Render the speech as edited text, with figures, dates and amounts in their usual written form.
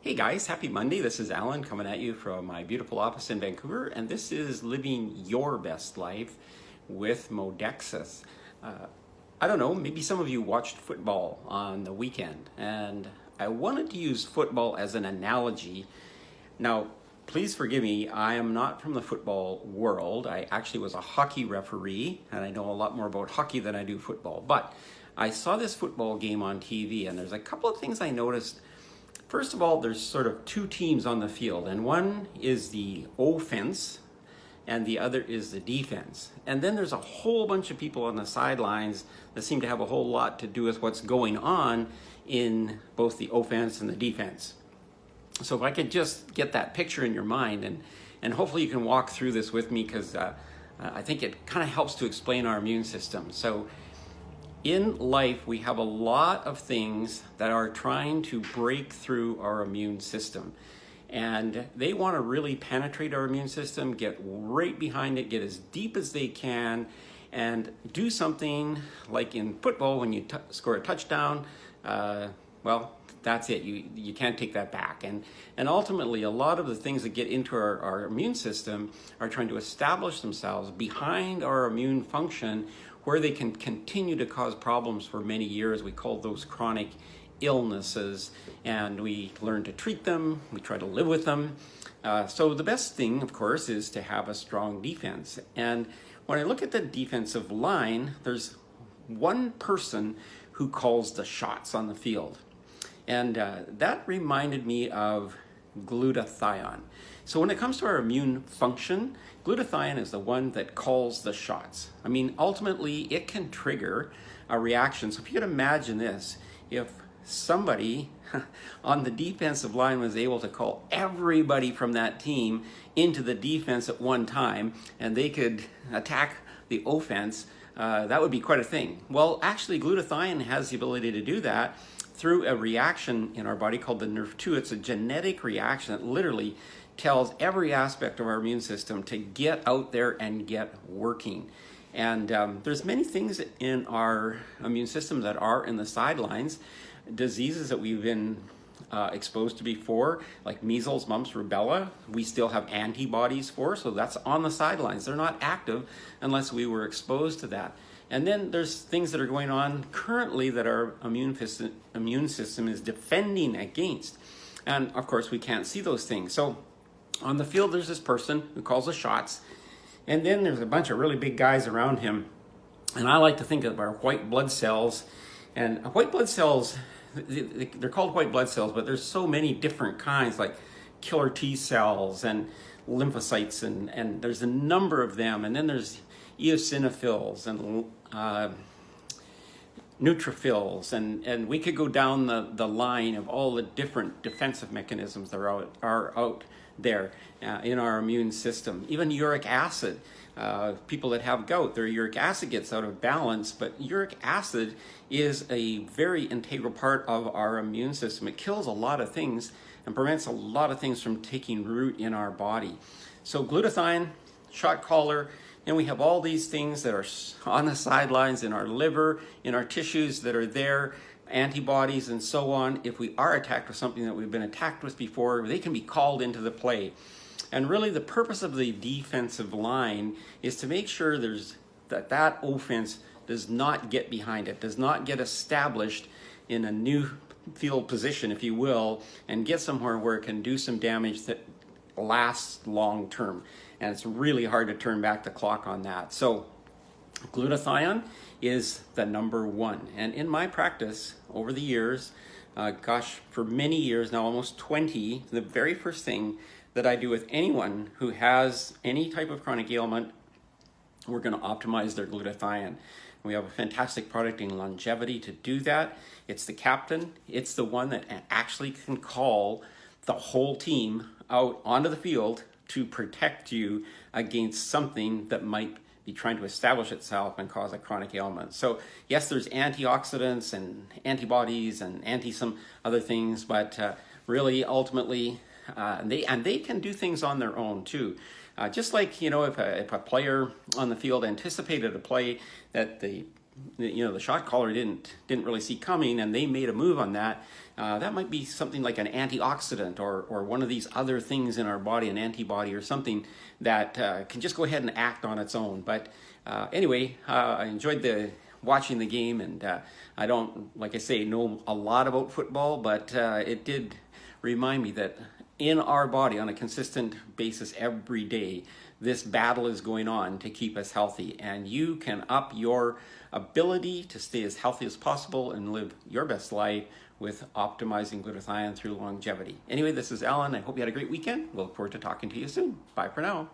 Hey guys, happy Monday. This is Alan coming at you from my beautiful office in Vancouver, and this is Living Your Best Life with Modexus. I don't know, maybe some of you watched football on the weekend, and I wanted to use football as an analogy. Now, please forgive me, I am not from the football world. I actually was a hockey referee, and I know a lot more about hockey than I do football. But I saw this football game on TV, and there's a couple of things I noticed. First of all, there's sort of two teams on the field, and one is the offense and the other is the defense. And then there's a whole bunch of people on the sidelines that seem to have a whole lot to do with what's going on in both the offense and the defense. So if I could just get that picture in your mind, and hopefully you can walk through this with me, because I think it kind of helps to explain our immune system. So in life, we have a lot of things that are trying to break through our immune system. And they want to really penetrate our immune system, get right behind it, get as deep as they can, and do something like in football when you score a touchdown. Well, that's it. You can't take that back. And ultimately, a lot of the things that get into our immune system are trying to establish themselves behind our immune function, where they can continue to cause problems for many years. We call those chronic illnesses, and we learn to treat them. We try to live with them. So the best thing, of course, is to have a strong defense. And when I look at the defensive line, there's one person who calls the shots on the field. And that reminded me of glutathione. So when it comes to our immune function, glutathione is the one that calls the shots. I mean, ultimately, it can trigger a reaction. So if you could imagine this, if somebody on the defensive line was able to call everybody from that team into the defense at one time, and they could attack the offense, that would be quite a thing. Well, actually, glutathione has the ability to do that through a reaction in our body called the NRF2. It's a genetic reaction that literally tells every aspect of our immune system to get out there and get working. And there's many things in our immune system that are in the sidelines, diseases that we've been exposed to before, like measles, mumps, rubella, we still have antibodies for, so that's on the sidelines. They're not active unless we were exposed to that. And then there's things that are going on currently that our immune system is defending against. And of course, we can't see those things. So on the field, there's this person who calls the shots, and then there's a bunch of really big guys around him. And I like to think of our white blood cells. And white blood cells, they're called white blood cells, but there's so many different kinds, like killer T cells and lymphocytes, and there's a number of them. And then there's eosinophils and neutrophils, and we could go down the line of all the different defensive mechanisms that are out there in our immune system. Even uric acid. People that have gout, their uric acid gets out of balance, but uric acid is a very integral part of our immune system. It kills a lot of things and prevents a lot of things from taking root in our body. So glutathione, shot caller, and we have all these things that are on the sidelines in our liver, in our tissues that are there, antibodies and so on. If we are attacked with something that we've been attacked with before, they can be called into the play. And really the purpose of the defensive line is to make sure that offense does not get behind it, does not get established in a new field position, if you will, and get somewhere where it can do some damage that lasts long term. And it's really hard to turn back the clock on that. So glutathione is the number one. And in my practice over the years, for many years now, almost 20, the very first thing that I do with anyone who has any type of chronic ailment, we're going to optimize their glutathione. We have a fantastic product in Longevity to do that. It's the captain. It's the one that actually can call the whole team out onto the field to protect you against something that might be trying to establish itself and cause a chronic ailment. So yes, there's antioxidants and antibodies and some other things, but really ultimately they can do things on their own too. Just like, if a player on the field anticipated a play that the the shot caller didn't really see coming, and they made a move on that. That might be something like an antioxidant or one of these other things in our body, an antibody or something that can just go ahead and act on its own. But anyway, I enjoyed watching the game, and I don't, like I say, know a lot about football, but it did remind me that in our body on a consistent basis every day, this battle is going on to keep us healthy, and you can up your ability to stay as healthy as possible and live your best life with optimizing glutathione through longevity. Anyway, this is Alan. I hope you had a great weekend. We'll look forward to talking to you soon. Bye for now.